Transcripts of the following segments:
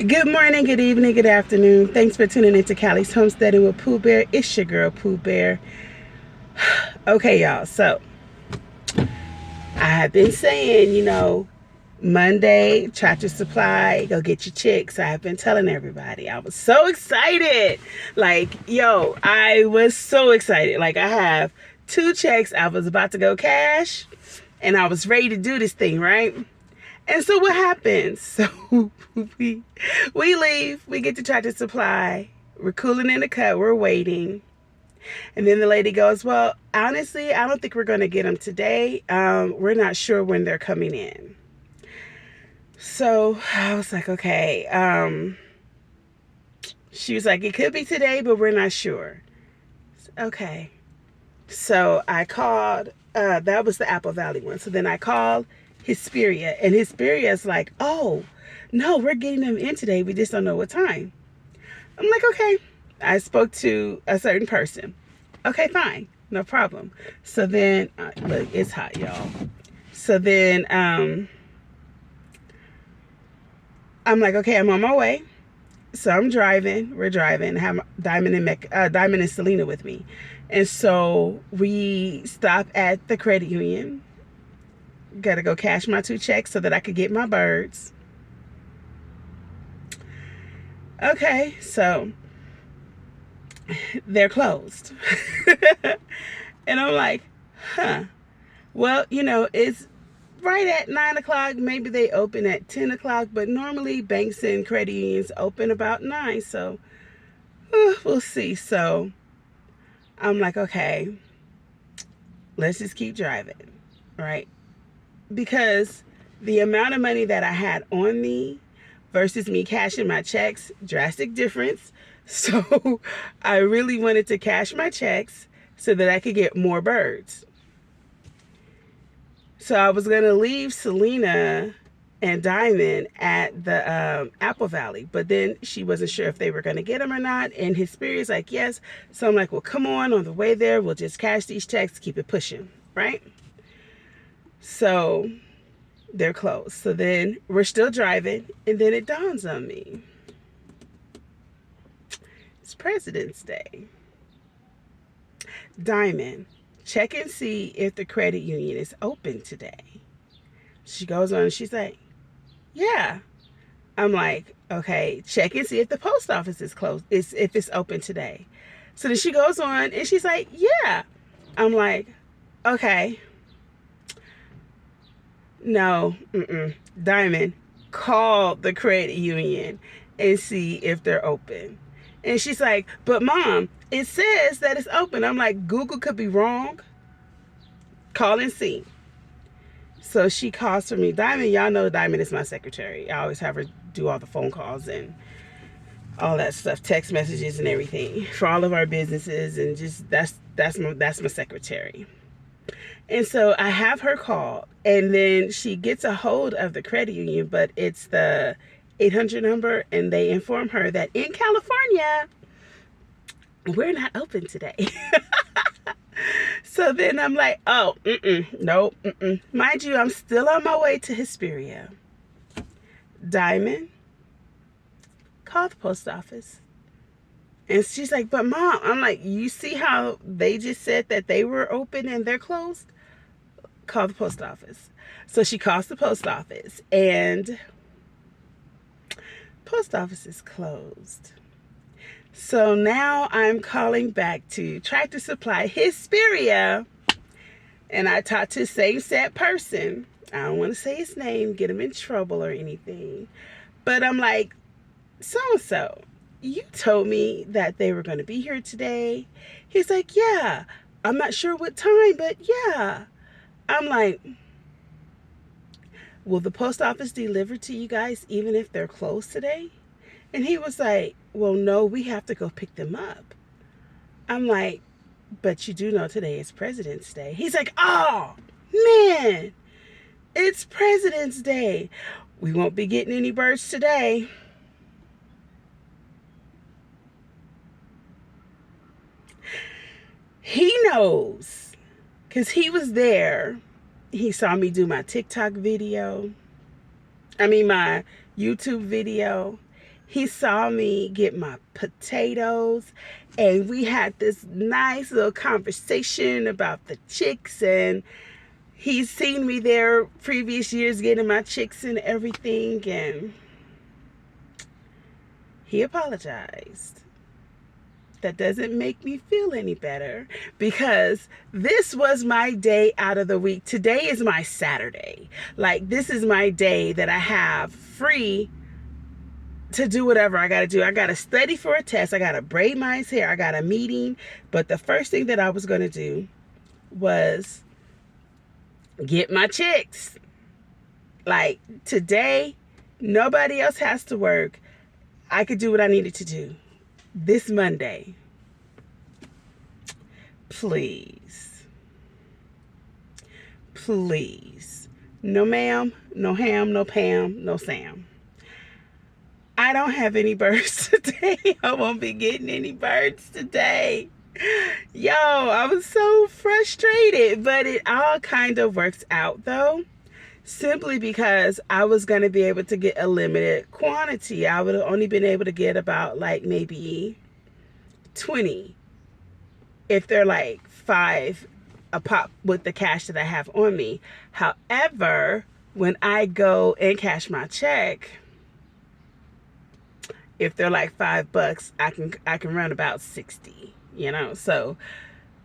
Good morning, good evening, good afternoon. Thanks for tuning into Callie's Homesteading with Pooh Bear. It's your girl, Pooh Bear. Okay, y'all. So I have been saying, Monday, Tractor Supply, go get your chicks. I have been telling everybody. I was so excited. I was so excited. Like, I have two checks. I was about to go cash, and I was ready to do this thing, right? And so what happens? So we we leave, we get to Tractor Supply, we're cooling in the cut, we're waiting. And then the lady goes, well, honestly, I don't think we're going to get them today. We're not sure when they're coming in. So I was like, okay. She was like, it could be today, but we're not sure. Okay. So I called, that was the Apple Valley one. So then I called Hesperia, and Hesperia is like, oh, no, we're getting them in today. We just don't know what time. I'm like, okay. I spoke to a certain person. Okay, fine. No problem. So then, look, it's hot, y'all. So then I'm like, okay, I'm on my way. So I'm driving. We're driving. I have Diamond and Selena with me. And so we stop at the credit union. Got to go cash my two checks so that I could get my birds. Okay, so they're closed. And I'm like, huh. Well, it's right at 9 o'clock. Maybe they open at 10 o'clock, but normally banks and credit unions open about 9. So we'll see. So I'm like, okay, let's just keep driving, right? Because the amount of money that I had on me versus me cashing my checks, drastic difference. So I really wanted to cash my checks so that I could get more birds. So I was going to leave Selena and Diamond at the Apple Valley, but then she wasn't sure if they were going to get them or not. And Hesperia's like, yes. So I'm like, well, come on the way there, we'll just cash these checks, keep it pushing, right? So they're closed. So then we're still driving, and then it dawns on me. It's President's Day. Diamond, check and see if the credit union is open today. She goes on and she's like, yeah. I'm like, okay, check and see if the post office is closed, if it's open today. So then she goes on and she's like, yeah. I'm like, okay, no, Diamond, call the credit union and see if they're open. And she's like, but mom, it says that it's open. I'm like, Google could be wrong. Call and see. So she calls for me. Diamond, y'all know Diamond is my secretary. I always have her do all the phone calls and all that stuff, text messages and everything for all of our businesses, and just that's my secretary. And so I have her call, and then she gets a hold of the credit union, but it's the 800 number, and they inform her that in California, we're not open today. So then I'm like, oh, nope. Mind you, I'm still on my way to Hesperia. Diamond, call the post office. And she's like, but mom, I'm like, you see how they just said that they were open and they're closed? Call the post office. So she calls the post office, and post office is closed. So now I'm calling back to Tractor Supply Hesperia, and I talked to the same set person. I don't want to say his name, get him in trouble or anything. But I'm like, so-and-so, you told me that they were going to be here today. He's like, yeah, I'm not sure what time, but yeah. I'm like, will the post office deliver to you guys even if they're closed today? And he was like, well, no, we have to go pick them up. I'm like, but you do know today is President's Day. He's like, oh, man, it's President's Day. We won't be getting any birds today. He knows because he was there. He saw me do my TikTok video. My YouTube video. He saw me get my potatoes, and we had this nice little conversation about the chicks, and he's seen me there previous years getting my chicks and everything, and he apologized. That doesn't make me feel any better, because this was my day out of the week. Today is my Saturday. Like, this is my day that I have free to do whatever I got to do. I got to study for a test. I got to braid my hair. I got a meeting. But the first thing that I was going to do was get my chicks. Like, today, nobody else has to work. I could do what I needed to do. This Monday, please, no ma'am, no ham, no Pam, no Sam. I don't have any birds today. I won't be getting any birds today. Yo, I was so frustrated, but it all kind of works out though. Simply because I was going to be able to get a limited quantity. I would have only been able to get about like maybe 20 if they're like 5 a pop with the cash that I have on me. However, when I go and cash my check, if they're like $5, I can run about 60, you know. So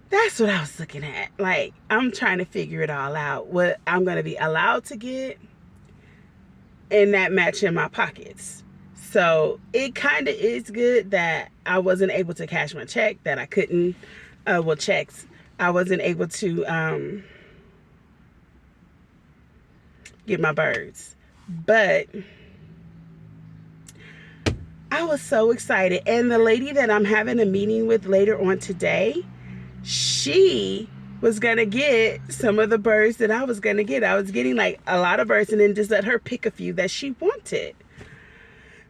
that's what I was looking at. Like, I'm trying to figure it all out, what I'm going to be allowed to get and that match in my pockets. So it kind of is good that I wasn't able to cash my check, that I couldn't, checks. I wasn't able to get my birds. But I was so excited. And the lady that I'm having a meeting with later on today, she was going to get some of the birds that I was going to get. I was getting like a lot of birds and then just let her pick a few that she wanted.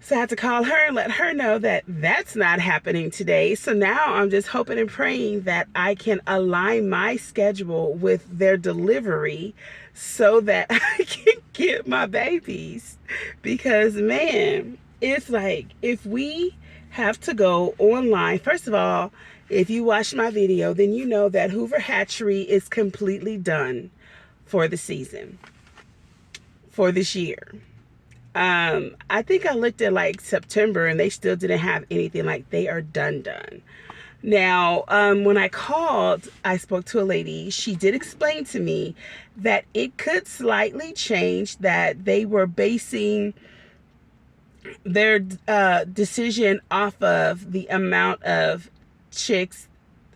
So I had to call her and let her know that that's not happening today. So now I'm just hoping and praying that I can align my schedule with their delivery so that I can get my babies. Because man, it's like, if we have to go online, first of all, if you watched my video, then you know that Hoover Hatchery is completely done for the season, for this year. I think I looked at like September and they still didn't have anything. Like, they are done. Now, when I called, I spoke to a lady. She did explain to me that it could slightly change, that they were basing their decision off of the amount of chicks,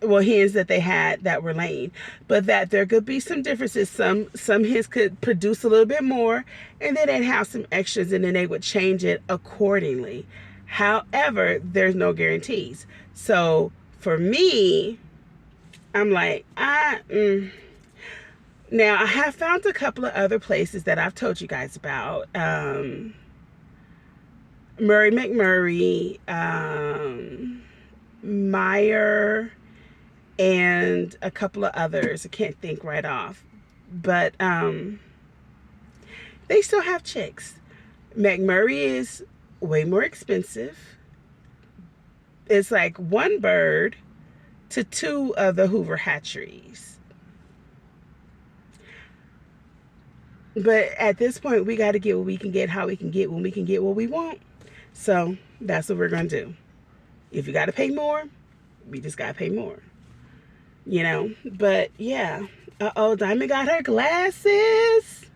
well, hens that they had that were laying, but that there could be some differences. Some hens could produce a little bit more, and then they'd have some extras, and then they would change it accordingly. However, there's no guarantees. So for me, I'm like, now I have found a couple of other places that I've told you guys about. Murray McMurray, Meyer, and a couple of others. I can't think right off, but they still have chicks. McMurray is way more expensive. It's like 1 bird to 2 of the Hoover hatcheries. But at this point, we got to get what we can get, how we can get, when we can get what we want. So that's what we're going to do. If you got to pay more, we just got to pay more. You know, but yeah. Uh-oh, Diamond got her glasses.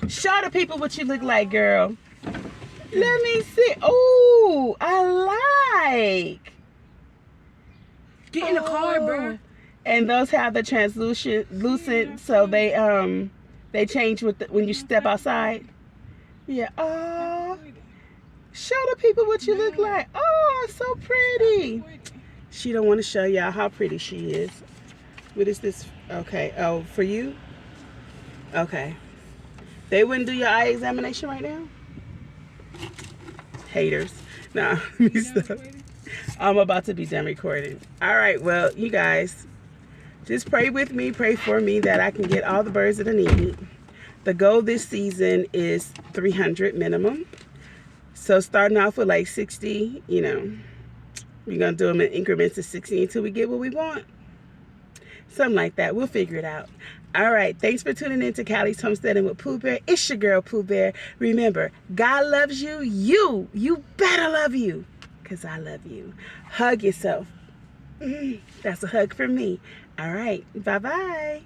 Show the people what you look like, girl. Let me see. Oh, I like. Get in the car, bro. And those have the translucent, so they change with when you step outside. Yeah. Oh, show the people what you look like. Oh, so pretty. She don't want to show y'all how pretty she is. What is this? Okay. Oh, for you? Okay. They wouldn't do your eye examination right now? Haters. Nah, let me stop. I'm about to be done recording. All right, well, you guys, just pray with me, pray for me that I can get all the birds that I need. The goal this season is 300 minimum. So starting off with like 60, you know, we're going to do them in increments of 60 until we get what we want. Something like that. We'll figure it out. All right. Thanks for tuning in to Callie's Homesteading with Pooh Bear. It's your girl, Pooh Bear. Remember, God loves you. You better love you, because I love you. Hug yourself. That's a hug from me. All right. Bye-bye.